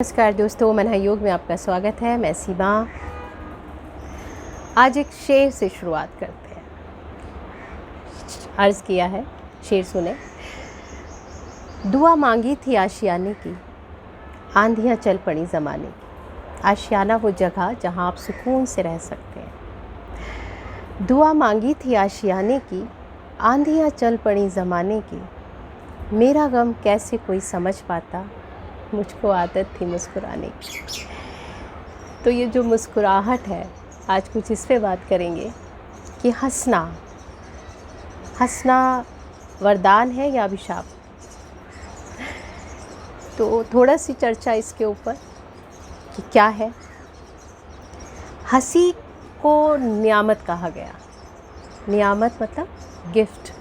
नमस्कार दोस्तों, मन है योग में आपका स्वागत है। मैं सीमा। आज एक शेर से शुरुआत करते हैं। अर्ज़ किया है, शेर सुने। दुआ मांगी थी आशियाने की, आंधियाँ चल पड़ी ज़माने की। आशियाना वो जगह जहाँ आप सुकून से रह सकते हैं। दुआ मांगी थी आशियाने की, आंधियाँ चल पड़ी ज़माने की। मेरा गम कैसे कोई समझ पाता, मुझको आदत थी मुस्कुराने की। तो ये जो मुस्कुराहट है, आज कुछ इस पे बात करेंगे कि हंसना वरदान है या अभिशाप। तो थोड़ा सी चर्चा इसके ऊपर कि क्या है। हंसी को नियामत कहा गया। नियामत मतलब गिफ्ट,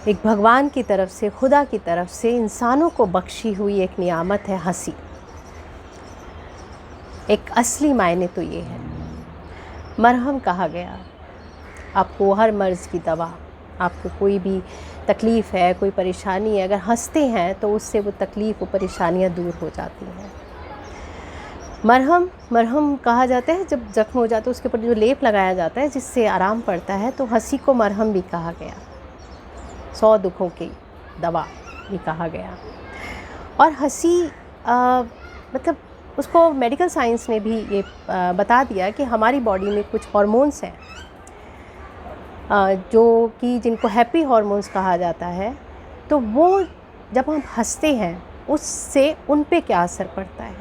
एक भगवान की तरफ से, खुदा की तरफ से इंसानों को बख्शी हुई एक नियामत है हंसी। एक असली मायने तो ये है। मरहम कहा गया। आपको हर मर्ज़ की दवा, आपको कोई भी तकलीफ़ है, कोई परेशानी है, अगर हंसते हैं तो उससे वो तकलीफ़, वो परेशानियां दूर हो जाती हैं। मरहम कहा जाता है जब ज़ख्म हो जाता है, उसके ऊपर जो लेप लगाया जाता है जिससे आराम पड़ता है, तो हंसी को मरहम भी कहा गया। 100 दुखों की दवा भी कहा गया। और हंसी मतलब उसको मेडिकल साइंस ने भी ये बता दिया कि हमारी बॉडी में कुछ हार्मोन्स हैं जो कि जिनको हैप्पी हार्मोन्स कहा जाता है। तो वो जब हम हंसते हैं उससे उन पे क्या असर पड़ता है।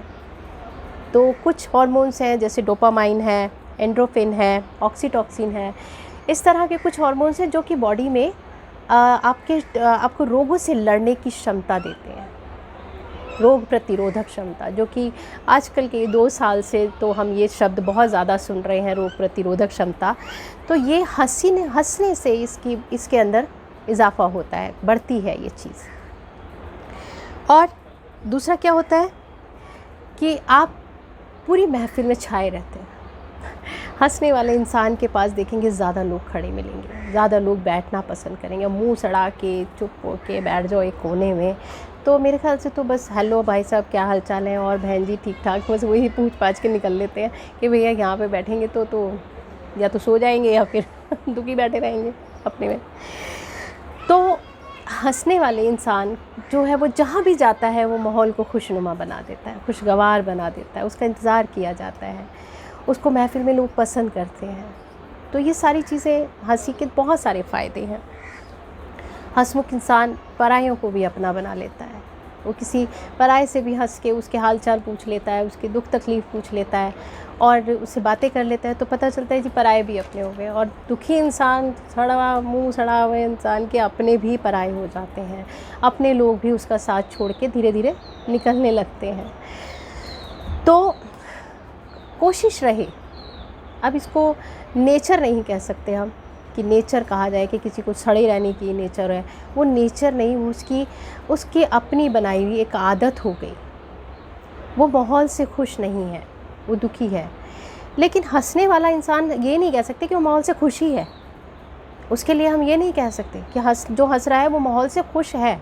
तो कुछ हार्मोन्स हैं जैसे डोपामाइन है, एंड्रोफिन है, ऑक्सीटोसिन है। इस तरह के कुछ हार्मोन्स हैं जो कि बॉडी में आपको रोगों से लड़ने की क्षमता देते हैं, रोग प्रतिरोधक क्षमता। जो कि आजकल के 2 साल से तो हम ये शब्द बहुत ज़्यादा सुन रहे हैं, रोग प्रतिरोधक क्षमता। तो ये हंसने से इसके अंदर इजाफ़ा होता है, बढ़ती है ये चीज़। और दूसरा क्या होता है कि आप पूरी महफिल में छाए रहते हैं। हंसने वाले इंसान के पास देखेंगे ज़्यादा लोग खड़े मिलेंगे, ज़्यादा लोग बैठना पसंद करेंगे। मुंह सड़ा के चुप हो के बैठ जाओ एक कोने में, तो मेरे ख्याल से तो बस हेलो भाई साहब क्या हाल चाल है, और बहन जी ठीक ठाक, बस वही पूछ पाछ के निकल लेते हैं कि भैया यहाँ पे बैठेंगे तो या तो सो जाएंगे या फिर दुखी बैठे रहेंगे अपने में। तो हंसने वाले इंसान जो है वो जहाँ भी जाता है वो माहौल को खुशनुमा बना देता है, खुशगवार बना देता है। उसका इंतज़ार किया जाता है, उसको महफिल में लोग पसंद करते हैं। तो ये सारी चीज़ें, हंसी के बहुत सारे फ़ायदे हैं। हंसमुख इंसान परायों को भी अपना बना लेता है। वो किसी पराये से भी हंस के उसके हाल चाल पूछ लेता है, उसके दुख तकलीफ़ पूछ लेता है और उससे बातें कर लेता है, तो पता चलता है कि पराये भी अपने हो गए। और दुखी इंसान, मुँह सड़ा हुए इंसान के अपने भी पराये हो जाते हैं। अपने लोग भी उसका साथ छोड़ के धीरे धीरे निकलने लगते हैं। तो कोशिश रहे, अब इसको नेचर नहीं कह सकते हम कि नेचर कहा जाए कि किसी को सड़े रहने की नेचर है। वो नेचर नहीं, उसकी अपनी बनाई हुई एक आदत हो गई। वो माहौल से खुश नहीं है, वो दुखी है। लेकिन हंसने वाला इंसान ये नहीं कह सकते कि वो माहौल से खुश ही है। उसके लिए हम ये नहीं कह सकते कि जो हंस रहा है वो माहौल से खुश है।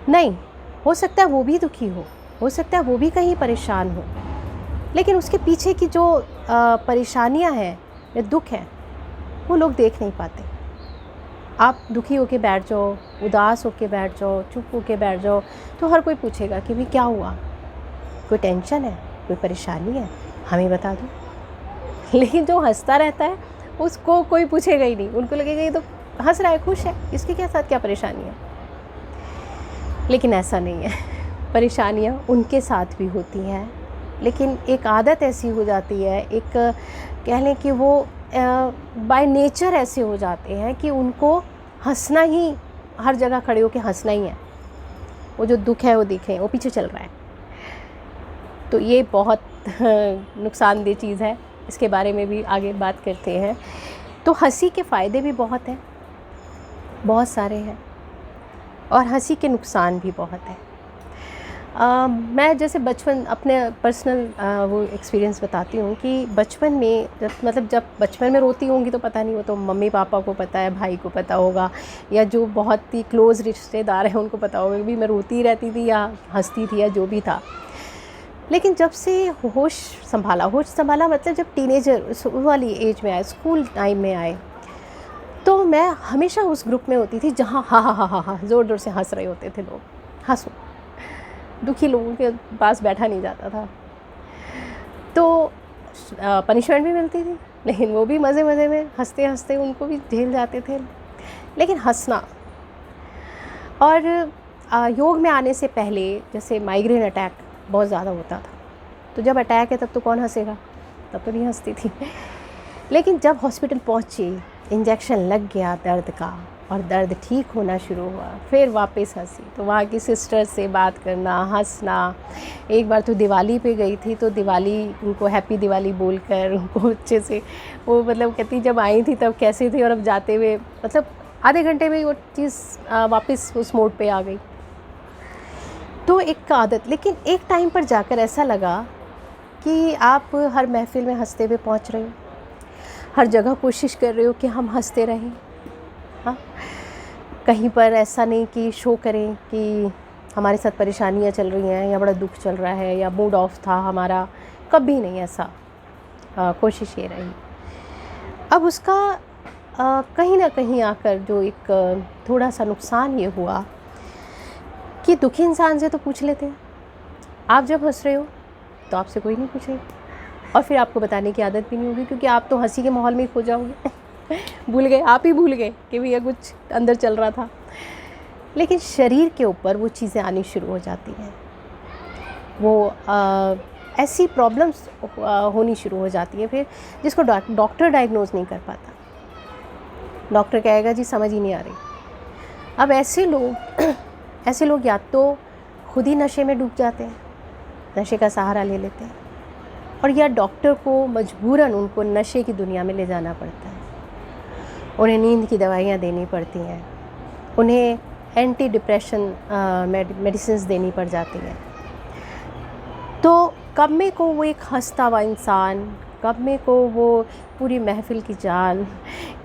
नहीं, हो सकता है वो भी दुखी हो सकता है वो भी कहीं परेशान हो, लेकिन उसके पीछे की जो परेशानियां हैं या दुख है वो लोग देख नहीं पाते। आप दुखी होके बैठ जाओ, उदास होके बैठ जाओ, चुप होके बैठ जाओ, तो हर कोई पूछेगा कि भाई क्या हुआ, कोई टेंशन है, कोई परेशानी है, हमें बता दो। लेकिन जो हंसता रहता है उसको कोई पूछेगा ही नहीं। उनको लगेगा ये तो हंस रहा है, खुश है, इसके क्या साथ क्या परेशानी है। लेकिन ऐसा नहीं है, परेशानियाँ उनके साथ भी होती हैं। लेकिन एक आदत ऐसी हो जाती है, एक कह लें कि वो बाय नेचर ऐसे हो जाते हैं कि उनको हंसना ही, हर जगह खड़े होकर हंसना ही है। वो जो दुख है वो दिखे, वो पीछे चल रहा है। तो ये बहुत नुकसानदेह चीज़ है, इसके बारे में भी आगे बात करते हैं। तो हंसी के फ़ायदे भी बहुत हैं, बहुत सारे हैं, और हंसी के नुकसान भी बहुत हैं। मैं जैसे बचपन, अपने पर्सनल वो एक्सपीरियंस बताती हूँ कि बचपन में जब बचपन में रोती होंगी तो पता नहीं, वो तो मम्मी पापा को पता है, भाई को पता होगा, या जो बहुत ही क्लोज़ रिश्तेदार हैं उनको पता होगा कि मैं रोती रहती थी या हंसती थी या जो भी था। लेकिन जब से होश संभाला मतलब जब टीनेजर वाली एज में आए, स्कूल टाइम में आए, तो मैं हमेशा उस ग्रुप में होती थी जहाँ हा हा हा हा हा ज़ोर ज़ोर से हंस रहे होते थे लोग। हंसो, दुखी लोगों के पास बैठा नहीं जाता था। तो पनिशमेंट भी मिलती थी, लेकिन वो भी मज़े मज़े में हंसते हंसते उनको भी झेल जाते थे। लेकिन हंसना, और योग में आने से पहले जैसे माइग्रेन अटैक बहुत ज़्यादा होता था, तो जब अटैक है तब तो कौन हंसेगा, तब तो नहीं हंसती थी। लेकिन जब हॉस्पिटल पहुंची, इंजेक्शन लग गया दर्द का, और दर्द ठीक होना शुरू हुआ, फिर वापस हंसी। तो वहाँ की सिस्टर से बात करना, हंसना। एक बार तो दिवाली पे गई थी, तो दिवाली उनको हैप्पी दिवाली बोलकर उनको अच्छे से, वो मतलब कहती जब आई थी तब कैसे थी, और अब जाते हुए मतलब आधे घंटे में वो चीज़ वापस उस मोड पे आ गई। तो एक आदत, लेकिन एक टाइम पर जाकर ऐसा लगा कि आप हर महफ़िल में हंसते हुए पहुंच रहे हो, हर जगह कोशिश कर रहे हो कि हम हंसते रहें। हाँ, कहीं पर ऐसा नहीं कि शो करें कि हमारे साथ परेशानियां चल रही हैं या बड़ा दुख चल रहा है या मूड ऑफ था हमारा, कभी नहीं ऐसा। कोशिश ये रही। अब उसका कहीं ना कहीं आकर जो एक थोड़ा सा नुकसान ये हुआ कि दुखी इंसान से तो पूछ लेते हैं, आप जब हंस रहे हो तो आपसे कोई नहीं पूछेगा, और फिर आपको बताने की आदत भी नहीं होगी, क्योंकि आप तो हंसी के माहौल में ही खो जाओगे। भूल गए, आप ही भूल गए कि भैया कुछ अंदर चल रहा था। लेकिन शरीर के ऊपर वो चीज़ें आनी शुरू हो जाती हैं, वो ऐसी प्रॉब्लम्स होनी शुरू हो जाती हैं फिर, जिसको डॉक्टर डायग्नोज नहीं कर पाता। डॉक्टर कहेगा जी समझ ही नहीं आ रही। अब ऐसे लोग या तो खुद ही नशे में डूब जाते हैं, नशे का सहारा ले लेते हैं, और या डॉक्टर को मजबूरन उनको नशे की दुनिया में ले जाना पड़ता है। उन्हें नींद की दवाइयाँ देनी पड़ती हैं, उन्हें एंटी डिप्रेशन मेडिसिन्स देनी पड़ जाती हैं। तो कब में को वो एक हंसता हुआ इंसान, कब में को वो पूरी महफिल की जान,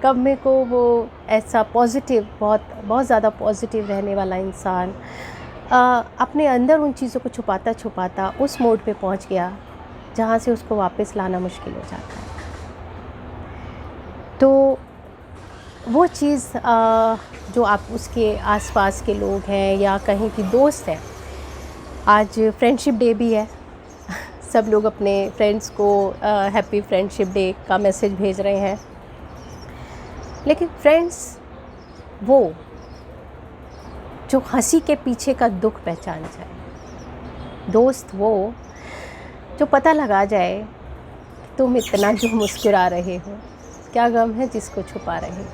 कब में को वो ऐसा पॉजिटिव, बहुत ज़्यादा पॉजिटिव रहने वाला इंसान अपने अंदर उन चीज़ों को छुपाता छुपाता उस मोड पे पहुंच गया जहाँ से उसको वापस लाना मुश्किल हो जाता है। तो वो चीज़ जो आप उसके आसपास के लोग हैं या कहीं की दोस्त हैं, आज फ्रेंडशिप डे भी है, सब लोग अपने फ्रेंड्स को हैप्पी फ्रेंडशिप डे का मैसेज भेज रहे हैं। लेकिन फ्रेंड्स वो जो हंसी के पीछे का दुख पहचान जाए, दोस्त वो जो पता लगा जाए कि तुम इतना जो मुस्कुरा रहे हो, क्या गम है जिसको छुपा रहे हो।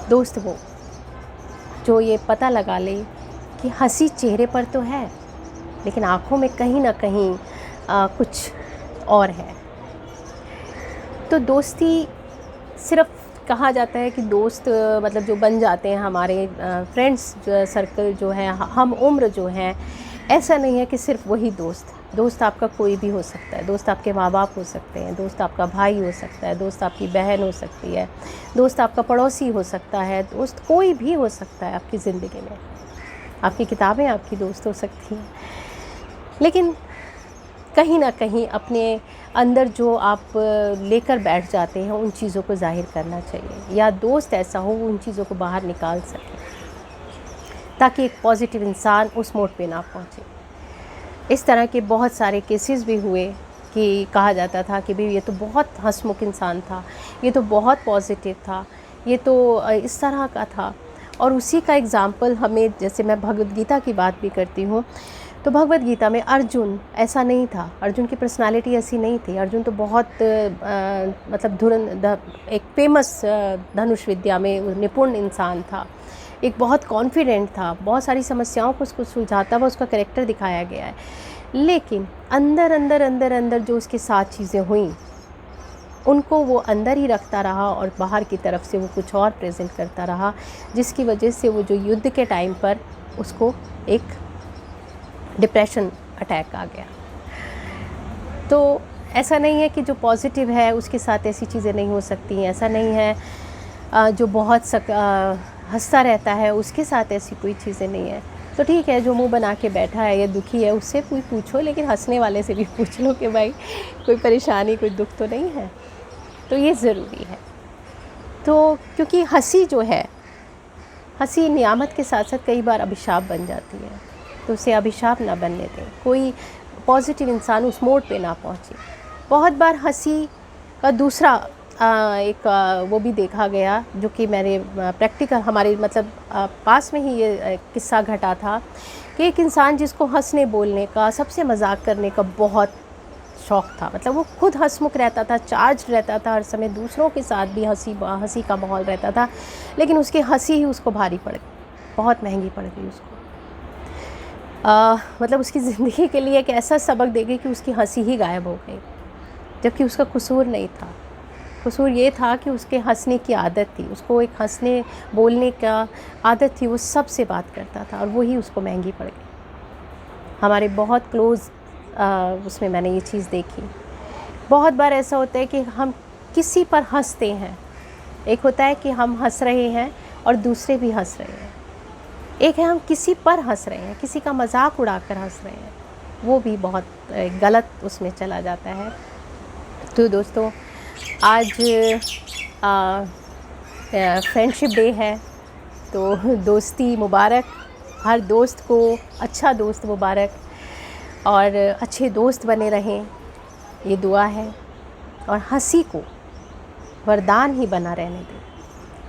दोस्त वो जो ये पता लगा ले कि हंसी चेहरे पर तो है, लेकिन आँखों में कहीं ना कहीं कुछ और है। तो दोस्ती सिर्फ कहा जाता है कि दोस्त मतलब जो बन जाते हैं हमारे फ्रेंड्स सर्कल जो है, हम उम्र जो हैं, ऐसा नहीं है कि सिर्फ वही दोस्त आपका कोई भी हो सकता है। दोस्त आपके माँ बाप हो सकते हैं, दोस्त आपका भाई हो सकता है, दोस्त आपकी बहन हो सकती है, दोस्त आपका पड़ोसी हो सकता है, दोस्त कोई भी हो सकता है आपकी ज़िंदगी में। आपकी किताबें आपकी दोस्त हो सकती हैं। लेकिन कहीं ना कहीं अपने अंदर जो आप लेकर बैठ जाते हैं उन चीज़ों को ज़ाहिर करना चाहिए, या दोस्त ऐसा हो उन चीज़ों को बाहर निकाल सके, ताकि एक पॉजिटिव इंसान उस मोड पे ना पहुँचे। इस तरह के बहुत सारे केसेस भी हुए कि कहा जाता था कि भाई ये तो बहुत हंसमुख इंसान था, ये तो बहुत पॉजिटिव था, ये तो इस तरह का था। और उसी का एग्ज़ाम्पल हमें, जैसे मैं भगवद गीता की बात भी करती हूँ, तो भगवद गीता में अर्जुन ऐसा नहीं था, अर्जुन की पर्सनालिटी ऐसी नहीं थी। अर्जुन तो बहुत मतलब एक फेमस धनुष विद्या में निपुण इंसान था, एक बहुत कॉन्फिडेंट था, बहुत सारी समस्याओं को उसको सुलझाता हुआ उसका कैरेक्टर दिखाया गया है। लेकिन अंदर अंदर अंदर अंदर जो उसके साथ चीज़ें हुई, उनको वो अंदर ही रखता रहा और बाहर की तरफ से वो कुछ और प्रेजेंट करता रहा, जिसकी वजह से वो जो युद्ध के टाइम पर उसको एक डिप्रेशन अटैक आ गया। तो ऐसा नहीं है कि जो पॉजिटिव है उसके साथ ऐसी चीज़ें नहीं हो सकती हैं, ऐसा नहीं है जो बहुत हंसता रहता है उसके साथ ऐसी कोई चीज़ें नहीं है। तो ठीक है, जो मुंह बना के बैठा है या दुखी है उससे कोई पूछो, लेकिन हंसने वाले से भी पूछ लो कि भाई कोई परेशानी, कोई दुख तो नहीं है। तो ये ज़रूरी है। तो क्योंकि हंसी जो है, हंसी नियामत के साथ साथ कई बार अभिशाप बन जाती है, तो उसे अभिशाप ना बनने दें। कोई पॉजिटिव इंसान उस मोड़ पे ना पहुंचे। बहुत बार हंसी का दूसरा वो भी देखा गया, जो कि मैंने प्रैक्टिकल हमारे मतलब पास में ही ये किस्सा घटा था कि एक इंसान जिसको हंसने बोलने का, सबसे मजाक करने का बहुत शौक़ था, मतलब वो खुद हंसमुख रहता था, चार्ज रहता था हर समय, दूसरों के साथ भी हंसी का माहौल रहता था, लेकिन उसकी हंसी ही उसको भारी पड़ गई, बहुत महंगी पड़ गई उसको। मतलब उसकी ज़िंदगी के लिए एक ऐसा सबक दे गई कि उसकी हंसी ही गायब हो गई, जबकि उसका कसूर नहीं था। कसूर ये था कि उसके हंसने की आदत थी, उसको एक हंसने बोलने का आदत थी, वो सबसे बात करता था और वही उसको महंगी पड़ गई। हमारे बहुत क्लोज़ उसमें मैंने ये चीज़ देखी। बहुत बार ऐसा होता है कि हम किसी पर हंसते हैं, एक होता है कि हम हंस रहे हैं और दूसरे भी हंस रहे हैं, एक है हम किसी पर हंस रहे हैं, किसी का मजाक उड़ाकर हंस रहे हैं, वो भी बहुत गलत उसमें चला जाता है। तो दोस्तों, आज फ्रेंडशिप डे है, तो दोस्ती मुबारक, हर दोस्त को अच्छा दोस्त मुबारक, और अच्छे दोस्त बने रहें, ये दुआ है। और हंसी को वरदान ही बना रहने दें,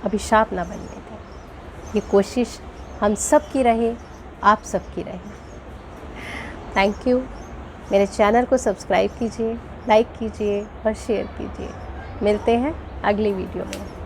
अभिशाप ना बनने दें। ये कोशिश हम सब की रहे, आप सब की रहे। Thank you. मेरे चैनल को सब्सक्राइब कीजिए, लाइक कीजिए और शेयर कीजिए। मिलते हैं अगली वीडियो में।